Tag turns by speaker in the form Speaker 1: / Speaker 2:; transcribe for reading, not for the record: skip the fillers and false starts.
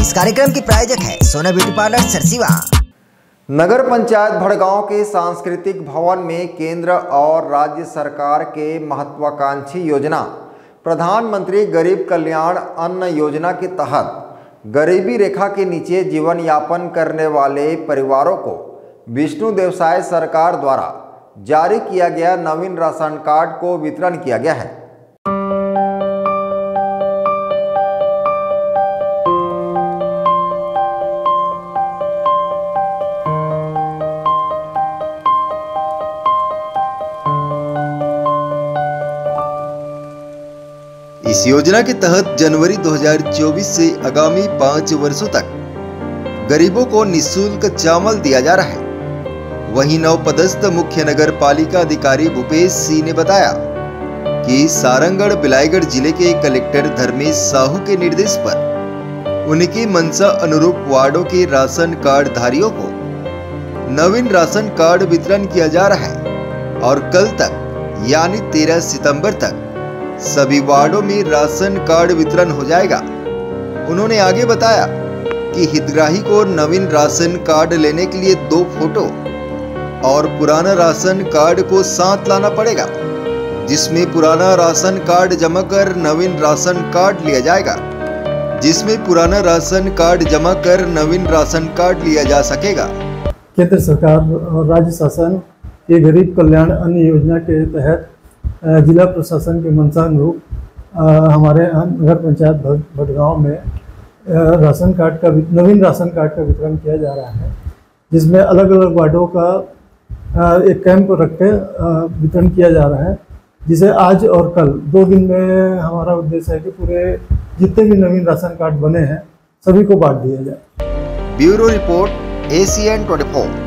Speaker 1: इस कार्यक्रम की प्रायोजक है सोना ब्यूटी पार्लर सरसीवा।
Speaker 2: नगर पंचायत भड़गांव के सांस्कृतिक भवन में केंद्र और राज्य सरकार के महत्वाकांक्षी योजना प्रधानमंत्री गरीब कल्याण अन्न योजना के तहत गरीबी रेखा के नीचे जीवन यापन करने वाले परिवारों को विष्णु देवसाय सरकार द्वारा जारी किया गया नवीन राशन कार्ड को वितरण किया गया है।
Speaker 3: इस योजना के तहत जनवरी 2024 से आगामी 5 वर्षों तक गरीबों को निःशुल्क चावल दिया जा रहा है। वहीं नवपदस्थ मुख्य नगर पालिका अधिकारी भूपेश सिंह ने बताया कि सारंगगढ़ बिलाईगढ़ जिले के कलेक्टर धर्मेश साहू के निर्देश पर उनकी मंशा अनुरूप वार्डों के राशन कार्ड धारियों को नवीन राशन कार्ड वितरण किया जा रहा है और कल तक यानी 13 सितंबर तक सभी वार्डों में राशन कार्ड वितरण हो जाएगा। उन्होंने आगे बताया कि हितग्राही को नवीन राशन कार्ड लेने के लिए 2 फोटो और पुराना राशन कार्ड को साथ लाना पड़ेगा, जिसमें पुराना राशन कार्ड जमा कर नवीन राशन कार्ड लिया जाएगा, जिसमें पुराना राशन कार्ड जमा कर नवीन राशन कार्ड लिया जा सकेगा।
Speaker 4: केंद्र सरकार और राज्य शासन के गरीब कल्याण अन्न योजना के तहत जिला प्रशासन के मंशानुरूप हमारे नगर पंचायत भड़गांव में नवीन राशन कार्ड का वितरण किया जा रहा है, जिसमें अलग अलग वार्डों का एक कैंप रख के वितरण किया जा रहा है, जिसे आज और कल 2 दिन में हमारा उद्देश्य है कि पूरे जितने भी नवीन राशन कार्ड बने हैं सभी को बांट दिया जाए।
Speaker 3: Bureau report ACN 24।